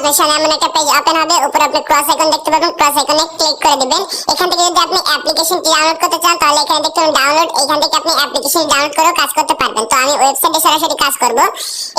আপনার সামনে এমন একটা পেজ ওপেন হবে। উপরে আপনি ক্রস আইকন দেখতে পাবেন, ক্রস আইকনে ক্লিক করে দিবেন। এখান থেকে যদি আপনি অ্যাপ্লিকেশনটি ডাউনলোড করতে চান তাহলে এখানে দেখতে পাবেন ডাউনলোড। এখান থেকে আপনি অ্যাপ্লিকেশন ডাউনলোড করেও কাজ করতে পারবেন। তো আমি ওয়েবসাইটে সরাসরি কাজ করব।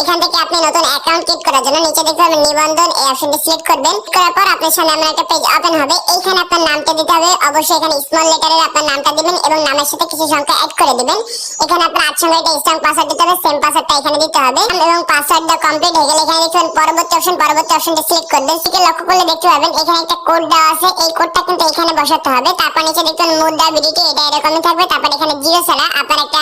এখান থেকে আপনি নতুন অ্যাকাউন্ট ক্রিয়েট করার জন্য নিচে দেখতে পাবেন নিবন্ধন, এই অপশনটি সিলেক্ট করবেন। করার পর আপনার সামনে এমন একটা পেজ ওপেন হবে। এইখানে আপনার নামটা দিতে হবে। অবশ্যই এখানে স্মল লেটারে আপনার নামটা দিবেন এবং নামের সাথে কিছু সংখ্যা অ্যাড করে দিবেন। এখানে আপনার 8 সংখ্যার একটা স্ট্রং পাসওয়ার্ড দিতে হবে। সেম পাসওয়ার্ডটা এখানে দিতে হবে এবং পাসওয়ার্ডটা কমপ্লিট হয়ে গেলে এখানে দেখবেন পরবর্তী অপশনটা সিলেক্ট করবেন। সিকে লক্ষ্য করলে দেখতে পাবেন এখানে একটা কোড দেওয়া আছে। এই কোডটা কিন্তু এখানে বসাতে হবে। তারপর নিচে দেখবেন মুদ্রা বিডিটি, এটা এরকমই থাকবে। তারপর এখানে জিরো ছাড়া আপনার একটা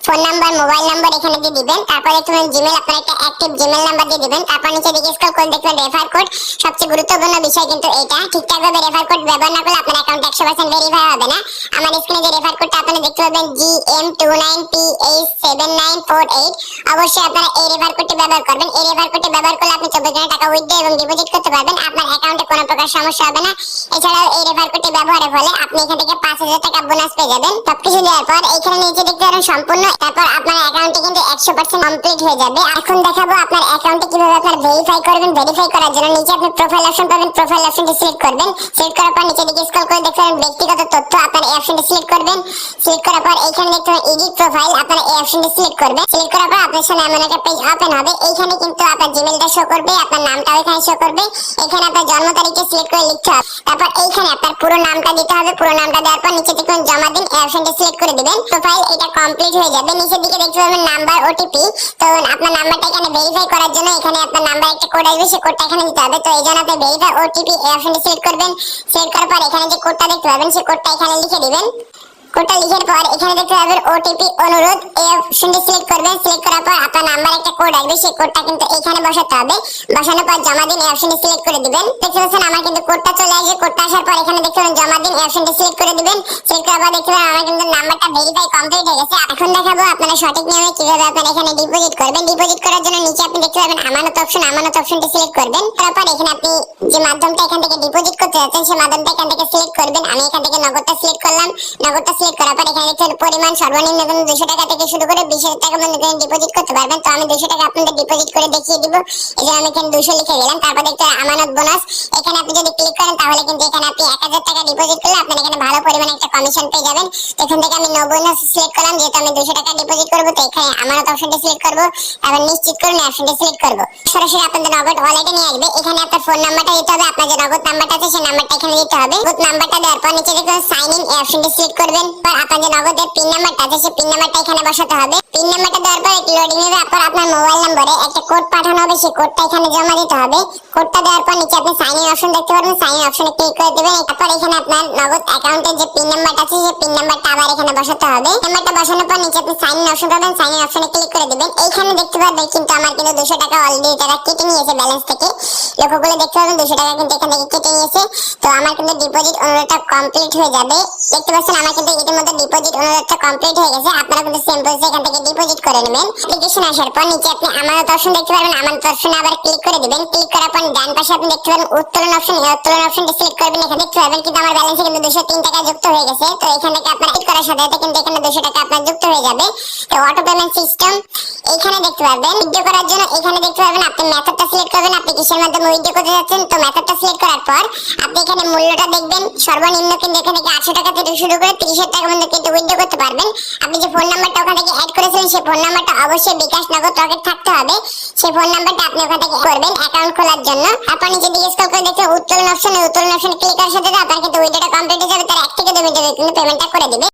ফোন নাম্বার, মোবাইল নাম্বার এখানে দিয়ে দিবেন। তারপর দেখবেন জিমেল, আপনার একটা অ্যাক্টিভ জিমেল নাম্বার দিয়ে দিবেন। তারপর নিচে দিকে স্ক্রল করে দেখবেন রেফার কোড। সবচেয়ে গুরুত্বপূর্ণ বিষয় কিন্তু এটা, ঠিকঠাকভাবে রেফার কোড ব্যবহার না করলে আপনার অ্যাকাউন্ট 100% ভেরিফাই হবে না। আমার স্ক্রিনে যে রেফার কোডটা আপনারা দেখতে পাবেন GM29PH7948, অবশ্যই আপনারা এই রেফার কোডটি ব্যবহার করবেন। এই রেফার কোডটি ব্যবহার করলে আপনি 24 ঘন্টা টাকা উইথড্র এবং ডিপোজিট করতে পারবেন। আপনার অ্যাকাউন্টে কোনো প্রকার সমস্যা হবে না। এছাড়াও এই রেফার কোডটি ব্যবহারের ফলে আপনি এখান থেকে 5000 টাকা বোনাস পেয়ে যাবেন। সবকিছু দেওয়ার পর এখানে নিচে দেখতে পাবেন সম্পূর্ণ। তারপর আপনার অ্যাকাউন্টে কিন্তু 100% কমপ্লিট হয়ে যাবে। এখন দেখাবো আপনার অ্যাকাউন্টে কিভাবে আপনার ভেরিফাই করবেন। ভেরিফাই করার জন্য নিচে আপনি প্রোফাইল অপশন পাবেন। প্রোফাইল অপশনটি সিলেক্ট করবেন। সিলেক্ট করার পর নিচে দিকে স্ক্রল করে দেখতে পাবেন ব্যক্তিগত তথ্য, আপনার এই অপশনটি সিলেক্ট করবেন। সিলেক্ট করার পর এখানে দেখতে পাবেন এডিট প্রোফাইল, আপনারা এই অপশনটি সিলেক্ট করবেন। সিলেক্ট করার পর আপনার সামনে এমন একটা পেজ ওপেন হবে। এইখানে কিন্তু আপনার জিমেলটা শো করবে, আপনার নামটাও এখানে শো করবে। এখানে আপনার জন্ম তারিখটা সিলেক্ট করে লিখতে হবে। তারপর এইখানে আপনার পুরো নামটা দিতে হবে। পুরো নামটা দেওয়ার পর নিচে দেখবেন জমা দিন, এই অপশনটি সিলেক্ট করে দিবেন। প্রোফাইল এটা কমপ্লিট হয়ে যাবে। নিচের দিকে দেখতে পাবেন নাম্বার, ওটিপি। তো আপনার নাম্বারটা এখানে ভেরিফাই করার জন্য এখানে আপনার নাম্বার একটা কোড আসবে, সেই কোডটা এখানে দিতে হবে। তো এই জন্য আপনি ভেরিফাই ওটিপি এই অপশনটি সিলেক্ট করবেন। সিলেক্ট করার পর এখানে যে কোডটা দেখতে পাবেন সেই কোডটা এখানে লিখে দিবেন। কোডটা লিখার পর এখানে দেখতে পাবেন ওটিপি অনুরোধ, এই অপশনটি সিলেক্ট করবেন। সিলেক্ট করার পর আপনার নাম্বার একটা কোড আসবে, সেই কোডটা কিন্তু এখানে বসাতে হবে। বসানোর পর জমা দিন, এই অপশনটি সিলেক্ট করে দিবেন। দেখতে পাচ্ছেন আমার কিন্তু কোডটা চলে আসবে। কোডটা আসার পর এখানে দেখতে পাবেন জমা দিন, এই অপশনটি সিলেক্ট করে দিবেন। সিলেক্ট করার পর দেখতে পাবেন আমার কিন্তু নাম্বারটা ভেরিফাই কমপ্লিট হয়ে গেছে। এখন দেখাবো আপনারা সঠিক নিয়মে কিভাবে আপনারা এখানে ডিপোজিট করবেন। ডিপোজিট করার জন্য নিচে আপনি দেখতে পাবেন আমানত অপশন, আমানত অপশনটি সিলেক্ট করবেন। তারপর এখানে আপনি যে মাধ্যমটা এখান থেকে ডিপোজিট করতে যাচ্ছেন সেই মাধ্যমটা এখান থেকে সিলেক্ট করবেন। আমি এখান থেকে নগদটা সিলেক্ট করলাম। নগদটা সিলেক্ট করার পর এখানে পরিমাণ সর্বনিম্ন 200 টাকা থেকে শুরু করে 20,000 টাকা পর্যন্ত ডিপোজিট করতে পারবেন। তো আমি 200 টাকা আপনাদের ডিপোজিট করে দেখিয়ে দিব। এই জন্য আমি এখানে 200 লিখে দিলাম। তারপর দেখতে আমানত বোনাস, এখানে আপনি যদি ক্লিক করেন তাহলে কিন্তু এখানে আপনি 1000 টাকা ডিপোজিট করলে আপনি এখানে ভালো পরিমাণে একটা কমিশন পেয়ে যাবেন। তো এখান থেকে আমি নো বোনাস সিলেক্ট করলাম, যেহেতু আমি 200 টাকা ডিপোজিট করব। তো এখানে আমানত অপশনটি সিলেক্ট করব, তারপর নিশ্চিত করুন অপশনটি সিলেক্ট করব। সরাসরি আপনাদের নগদ ওয়ালেটে নিয়ে আসবে। এখানে আপনার ফোন নাম্বারটা দিতে হবে, আপনার যে নগদ নাম্বারটা আছে সেই নাম্বারটা এখানে দিতে হবে। নগদ নাম্বারটা দেওয়ার পর নিচে দেখুন সাইন ইন, এই অপশনটি সিলেক্ট করবেন। পর আপনার যে নগদের পিন নাম্বারটা আছে সেই পিন নাম্বারটা এখানে বসাতে হবে। পিন নাম্বারটা দেওয়ার পর একটু লোডিং নেবে। তারপর আপনার মোবাইল নম্বরে একটা কোড পাঠানো হবে, সেই কোডটা এখানে জমা দিতে হবে। কোডটা দেওয়ার পর নিচে আপনি সাইন ইন অপশন দেখতে পারবেন। সাইন ইন অপশনে ক্লিক করে দিবেন। তারপর এখানে আপনার নগদ অ্যাকাউন্টের যে পিন নাম্বারটা আছে সেই পিন নাম্বারটা আবার এখানে বসাতে হবে। নাম্বারটা বসানোর পর নিচে আপনি সাইন ইন অপশন পাবেন। সাইন ইন অপশনে ক্লিক করে দিবেন। এইখানে দেখতে পাবেন কিন্তু আমার কিন্তু 200 টাকা অলরেডি তারা কেটে নিয়েছে ব্যালেন্স থেকে। লক্ষ্য করে দেখতে পাবেন 200 টাকা কিন্তু এখান থেকে কেটে নিয়েছে। তো আমার কিন্তু ডিপোজিট অনুরোধটা কমপ্লিট হয়ে যাবে। দেখতে পাচ্ছেন আমার কিন্তু ইতিমধ্যে ডিপোজিট অনুরোধটা কমপ্লিট হয়ে গেছে। আপনারা কিন্তু সেম প্রসেসে এখান থেকে ডিপোজিট করে নেবেন। অ্যাপ্লিকেশন আসার পর নিচে আপনি আমানত অপশন দেখতে পারবেন। আমানত অপশনে আবার ক্লিক করে দিবেন। ক্লিক করার পর ডান পাশে আপনি দেখতে পাবেন উত্তোলন অপশন, এই উত্তোলন অপশনটি সিলেক্ট করবেন। এখানে দেখতে পাবেন কিন্তু আমার ব্যালেন্সে কিন্তু 203 টাকা যুক্ত হয়ে গেছে। তো এখান থেকে আপনার ক্লিক করার সাথে সাথে কিন্তু এখানে 200 টাকা আপনার যুক্ত হয়ে যাবে। তো অটো পেমেন্ট সিস্টেম এখানে দেখতে পাবেন। উইথড্র করার জন্য এখানে দেখতে পাবেন আপনি মেথডটা সিলেক্ট করবেন, আপনি কিসের মাধ্যমে উইথড্র করতে যাচ্ছেন। তো মেথডটা সিলেক্ট করার পর আপনি এখানে মূল্যটা দেখবেন। সর্বনিম্ন কিন্তু এখানে 800 টাকা থেকে শুরু করে 30,000 টাকা পর্যন্ত কিন্তু উইথড্র করতে পারবেন। আপনি যে ফোন নাম্বারটা ওখান থেকে অ্যাড করেছিলেন সেই ফোন নাম্বারটা অবশ্যই বিকাশ, নগদ, রকেট থাকতে হবে। সেই ফোন নাম্বারটা আপনি ওখান থেকে করবেন অ্যাকাউন্ট খোলার জন্য। তারপর নিচে দিকে স্ক্রল করে দেখতে উত্তোলন অপশন, উত্তোলন অপশন ক্লিক করার সাথে আপনার কিন্তু উইথড্রটা কমপ্লিট হয়ে যাবে। তার 1 থেকে 2 মিনিটের কিন্তু পেমেন্টটা করে দিবে।